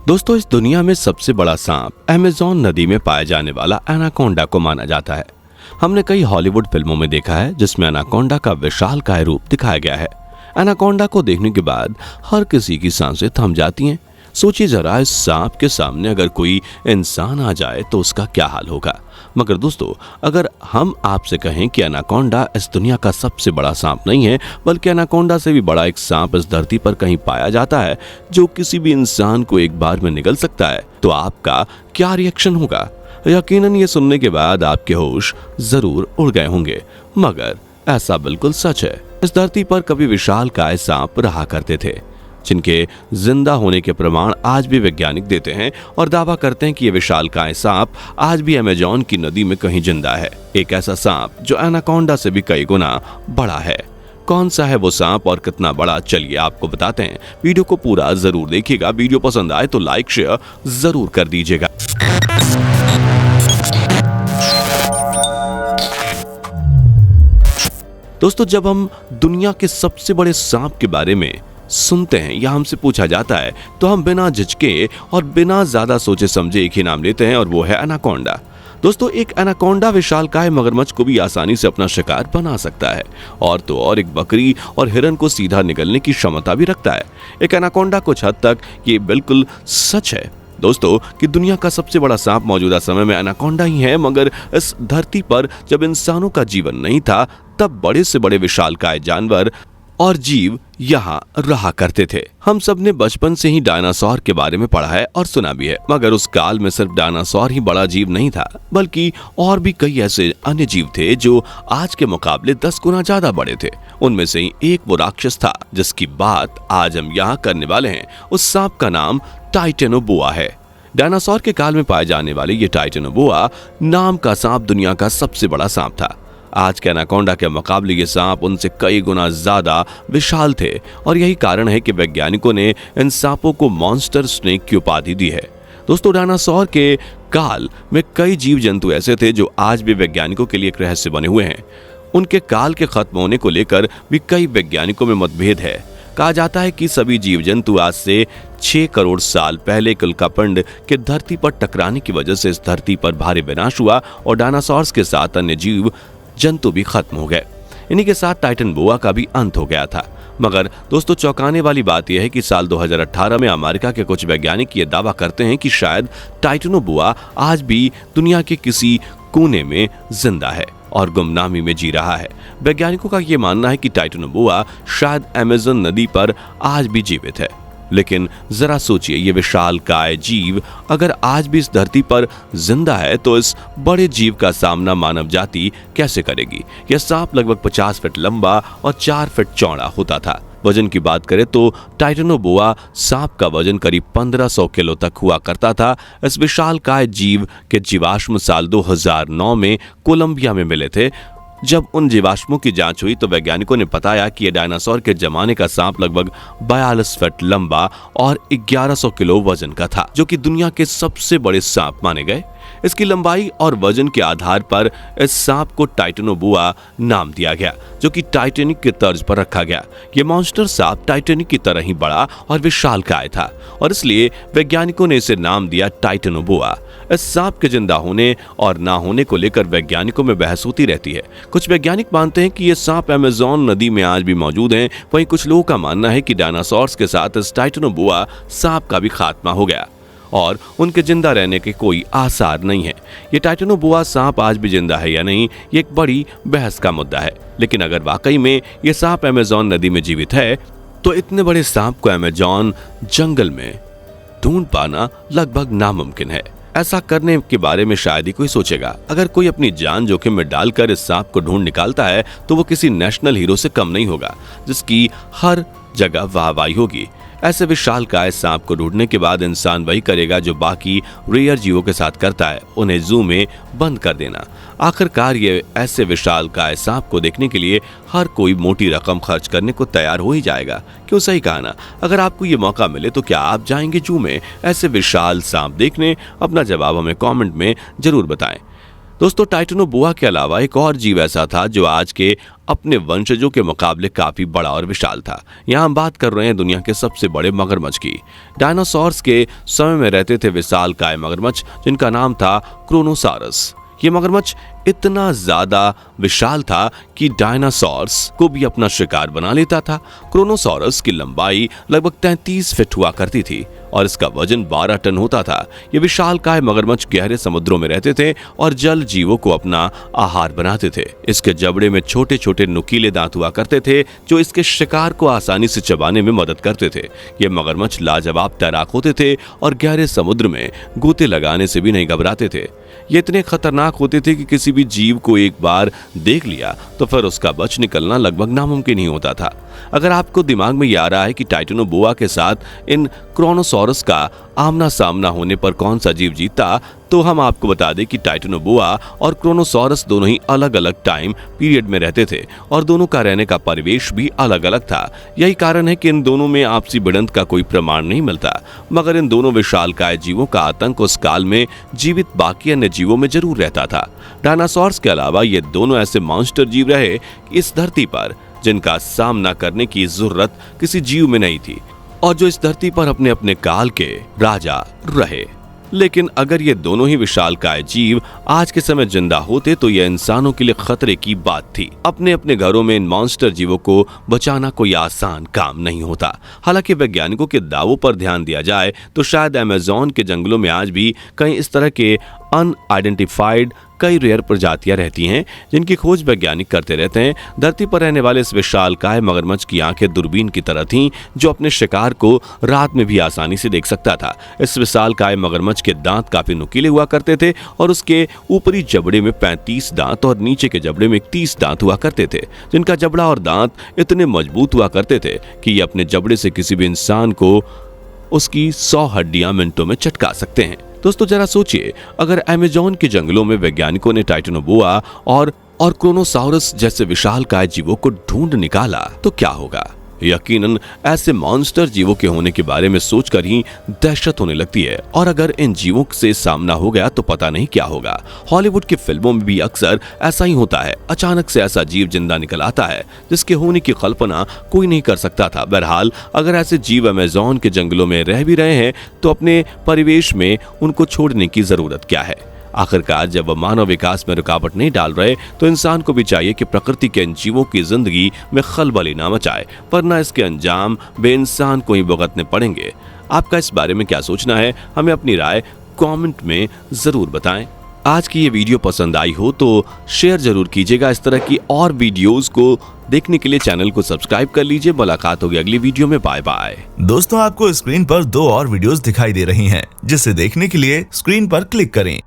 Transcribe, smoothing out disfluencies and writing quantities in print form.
दोस्तों, इस दुनिया में सबसे बड़ा सांप अमेज़न नदी में पाया जाने वाला एनाकोंडा को माना जाता है। हमने कई हॉलीवुड फिल्मों में देखा है जिसमें एनाकोंडा का विशालकाय रूप दिखाया गया है। एनाकोंडा को देखने के बाद हर किसी की सांसें थम जाती हैं। सोचिए जरा, इस सांप के सामने अगर कोई इंसान आ जाए तो उसका क्या हाल होगा। मगर दोस्तों, अगर हम आपसे कहें कि एनाकोंडा इस दुनिया का सबसे बड़ा सांप नहीं है, बल्कि एनाकोंडा से भी बड़ा एक सांप इस धरती पर कहीं पाया जाता है जो किसी भी इंसान को एक बार में निगल सकता है, तो आपका क्या रिएक्शन होगा। यकीनन ये सुनने के बाद आपके होश जरूर उड़ गए होंगे, मगर ऐसा बिल्कुल सच है। इस धरती पर कभी विशालकाय सांप रहा करते थे जिनके जिंदा होने के प्रमाण आज भी वैज्ञानिक देते हैं और दावा करते हैं कि ये विशालकाय सांप आज भी अमेज़न की नदी में कहीं जिंदा है। एक ऐसा सांप जो एनाकोंडा से भी कई गुना बड़ा है। कौन सा है वो सांप और कितना बड़ा, चलिए आपको बताते हैं। वीडियो को पूरा जरूर देखिएगा। वीडियो पसंद आए तो लाइक शेयर जरूर कर दीजिएगा। दोस्तों, जब हम दुनिया के सबसे बड़े सांप के बारे में सुनते हैं या हमसे पूछा जाता है तो हम बिना झिझके और बिना ज्यादा सोचे समझे एक ही नाम लेते हैं और वो है एनाकोंडा। दोस्तों, एक एनाकोंडा विशालकाय मगरमच्छ को भी आसानी से अपना शिकार बना सकता है और तो और एक बकरी और हिरन को सीधा निगलने की क्षमता भी रखता है। एक एनाकोंडा कुछ हद तक ये बिल्कुल सच है दोस्तों कि दुनिया का सबसे बड़ा सांप मौजूदा समय में एनाकोंडा ही है। मगर इस धरती पर जब इंसानों का जीवन नहीं था तब बड़े से बड़े विशालकाय जानवर और जीव यहाँ रहा करते थे। हम सब ने बचपन से ही डायनासोर के बारे में पढ़ा है और सुना भी है, मगर उस काल में सिर्फ डायनासोर ही बड़ा जीव नहीं था, बल्कि और भी कई ऐसे अन्य जीव थे जो आज के मुकाबले 10 गुना ज्यादा बड़े थे। उनमें से ही एक वो राक्षस था जिसकी बात आज हम यहाँ करने वाले हैं। उस सांप का नाम टाइटेनोबोआ है। डायनासोर के काल में पाए जाने वाले ये टाइटेनोबोआ नाम का सांप दुनिया का सबसे बड़ा सांप था। आज के एनाकोंडा के मुकाबले ये सांप उनसे कई गुना ज्यादा विशाल थे और यही कारण है कि वैज्ञानिकों ने इन सांपों को मॉन्स्टर स्नेक की उपाधि दी है। दोस्तों, डायनासोर के काल में कई जीव जंतु ऐसे थे जो आज भी वैज्ञानिकों के लिए एक रहस्य बने हुए हैं। उनके काल के खत्म होने को लेकर भी कई वैज्ञानिकों में मतभेद है। कहा जाता है कि सभी जीव जंतु आज से 6 करोड़ साल पहले उल्कापिंड के धरती पर टकराने की वजह से इस धरती पर भारी विनाश हुआ और डायनासोर्स के साथ अन्य जीव जंतु भी खत्म हो गए। इन्हीं के साथ टाइटेनोबोआ का भी अंत हो गया था। मगर दोस्तों, चौंकाने वाली बात यह है कि साल 2018 में अमेरिका के कुछ वैज्ञानिक ये दावा करते हैं कि शायद टाइटेनोबोआ आज भी दुनिया के किसी कोने में जिंदा है और गुमनामी में जी रहा है। वैज्ञानिकों का यह मानना है कि टाइटेनोबोआ शायद अमेज़न नदी पर आज भी जीवित है। लेकिन जरा सोचिए, ये विशालकाय जीव अगर आज भी इस धरती पर जिंदा है तो इस बड़े जीव का सामना मानव जाति कैसे करेगी। यह सांप लगभग 50 फीट लंबा और 4 फीट चौड़ा होता था। वजन की बात करें तो टाइटेनोबोआ सांप का वजन करीब 1500 किलो तक हुआ करता था। इस विशालकाय जीव के जीवाश्म साल 2009 में कोलंबिया में मिले थे। जब उन जीवाश्मों की जांच हुई तो वैज्ञानिकों ने बताया कि यह डायनासोर के जमाने का सांप लगभग 42 फीट लंबा और 1100 किलो वजन का था, जो कि दुनिया के सबसे बड़े सांप माने गए। इसकी लंबाई और वजन के आधार पर इस सांप को टाइटेनोबोआ नाम दिया गया, जो कि टाइटैनिक के तर्ज पर रखा गया। यह मॉन्स्टर सांप टाइटैनिक की तरह ही बड़ा और विशालकाय था और इसलिए वैज्ञानिकों ने इसे नाम दिया टाइटेनोबोआ। इस सांप के जिंदा होने और ना होने को लेकर वैज्ञानिकों में बहस होती रहती है। कुछ वैज्ञानिक मानते हैं कि ये सांप अमेज़न नदी में आज भी मौजूद हैं, वहीं कुछ लोगों का मानना है कि डायनासोर्स के साथ इस टाइटेनोबोआ सांप का भी खात्मा हो गया और उनके जिंदा रहने के कोई आसार नहीं है। ये टाइटेनोबोआ सांप आज भी जिंदा है या नहीं, ये एक बड़ी बहस का मुद्दा है। लेकिन अगर वाकई में ये सांप अमेज़न नदी में जीवित है तो इतने बड़े सांप को अमेज़न जंगल में ढूंढ पाना लगभग नामुमकिन है। ऐसा करने के बारे में शायद ही कोई सोचेगा। अगर कोई अपनी जान जोखिम में डालकर इस सांप को ढूंढ निकालता है तो वो किसी नेशनल हीरो से कम नहीं होगा, जिसकी हर जगह वाहवाही होगी। ऐसे विशालकाय सांप को ढूंढने के बाद इंसान वही करेगा जो बाकी रेयर जीवों के साथ करता है, उन्हें जू में बंद कर देना। आखिरकार ये ऐसे विशालकाय सांप को देखने के लिए हर कोई मोटी रकम खर्च करने को तैयार हो ही जाएगा। क्यों, सही कहा ना। अगर आपको ये मौका मिले तो क्या आप जाएंगे जू में ऐसे विशाल सांप देखने? अपना जवाब हमें कमेंट में जरूर बताएं। दोस्तों, टाइटेनोबोआ के अलावा एक और जीव ऐसा था जो आज के अपने वंशजों के मुकाबले काफी बड़ा और विशाल था। यहाँ हम बात कर रहे हैं दुनिया के सबसे बड़े मगरमच्छ की। डायनासोर्स के समय में रहते थे विशालकाय मगरमच्छ जिनका नाम था क्रोनोसारस। ये मगरमच्छ इतना ज्यादा विशाल था कि डायनासोर्स को भी अपना शिकार बना लेता था। क्रोनोसॉरस की लंबाई लगभग 33 फीट हुआ करती थी और इसका वजन 12 टन होता था। ये विशालकाय मगरमच्छ गहरे समुद्रों में रहते थे और जल जीवों को अपना आहार बनाते थे। इसके जबड़े में छोटे छोटे नुकीले दांत हुआ करते थे जो इसके शिकार को आसानी से चबाने में मदद करते थे। ये मगरमच्छ लाजवाब तैराक होते थे और गहरे समुद्र में गोते लगाने से भी नहीं घबराते थे। ये इतने खतरनाक होते थे कि किसी भी जीव को एक बार देख लिया तो फिर उसका बच निकलना लगभग नामुमकिन ही होता था। अगर आपको दिमाग में ये आ रहा है कि टाइटेनोबोआ के साथ इन क्रोनोसॉरस का आमना सामना होने पर कौन सा जीव जीतता, तो हम आपको बता दें कि टाइटेनोबोआ और क्रोनोसॉरस दोनों ही अलग अलग टाइम पीरियड में रहते थे और दोनों का रहने का परिवेश भी अलग अलग था। यही कारण है कि इन दोनों में आपसी भिड़ंत का कोई प्रमाण नहीं मिलता, मगर इन दोनों विशालकाय जीवों का आतंक उस काल में जीवित बाकी अन्य जीवों में जरूर रहता था। डायनासोर्स के अलावा ये दोनों ऐसे मॉन्स्टर जीव रहे इस धरती पर जिनका सामना करने की जरूरत किसी जीव में नहीं थी और जो इस धरती पर अपने अपने काल के राजा रहे। लेकिन अगर ये दोनों ही विशालकाय जीव आज के समय जिंदा होते तो यह इंसानों के लिए खतरे की बात थी। अपने अपने घरों में इन मॉन्स्टर जीवों को बचाना कोई आसान काम नहीं होता। हालांकि वैज्ञानिकों के दावों पर ध्यान दिया जाए तो शायद अमेज़न के जंगलों में आज भी कई इस तरह के अनआइडेंटिफाइड कई रेयर प्रजातियां रहती हैं जिनकी खोज वैज्ञानिक करते रहते हैं। धरती पर रहने वाले इस विशालकाय मगरमच्छ की आंखें दूरबीन की तरह थीं जो अपने शिकार को रात में भी आसानी से देख सकता था। इस विशालकाय मगरमच्छ के दांत काफी नुकीले हुआ करते थे और उसके ऊपरी जबड़े में 35 दांत और नीचे के जबड़े में 31 दांत हुआ करते थे, जिनका जबड़ा और दांत इतने मजबूत हुआ करते थे कि ये अपने जबड़े से किसी भी इंसान को उसकी 100 हड्डियां मिनटों में चटका सकते हैं। दोस्तों, जरा सोचिए, अगर अमेज़न के जंगलों में वैज्ञानिकों ने टाइटेनोबोआ और क्रोनोसॉरस जैसे विशालकाय जीवों को ढूंढ निकाला तो क्या होगा। यकीनन ऐसे मॉन्स्टर जीवों के होने के बारे में सोचकर ही दहशत होने लगती है और अगर इन जीवों से सामना हो गया तो पता नहीं क्या होगा। हॉलीवुड की फिल्मों में भी अक्सर ऐसा ही होता है, अचानक से ऐसा जीव जिंदा निकल आता है जिसके होने की कल्पना कोई नहीं कर सकता था। बहरहाल, अगर ऐसे जीव अमेज़न के जंगलों में रह भी रहे हैं तो अपने परिवेश में उनको छोड़ने की जरूरत क्या है। आखिरकार जब वह मानव विकास में रुकावट नहीं डाल रहे तो इंसान को भी चाहिए कि प्रकृति के इन जीवों की जिंदगी में खलबली ना मचाए, वरना इसके अंजाम बेइंसान को ही भुगतने पड़ेंगे। आपका इस बारे में क्या सोचना है, हमें अपनी राय कमेंट में जरूर बताएं। आज की ये वीडियो पसंद आई हो तो शेयर जरूर कीजिएगा। इस तरह की और वीडियोस को देखने के लिए चैनल को सब्सक्राइब कर लीजिए। मुलाकात होगी अगली वीडियो में। Bye bye. दोस्तों, आपको स्क्रीन पर 2 और वीडियोस दिखाई दे रही हैं, जिसे देखने के लिए स्क्रीन पर क्लिक करें।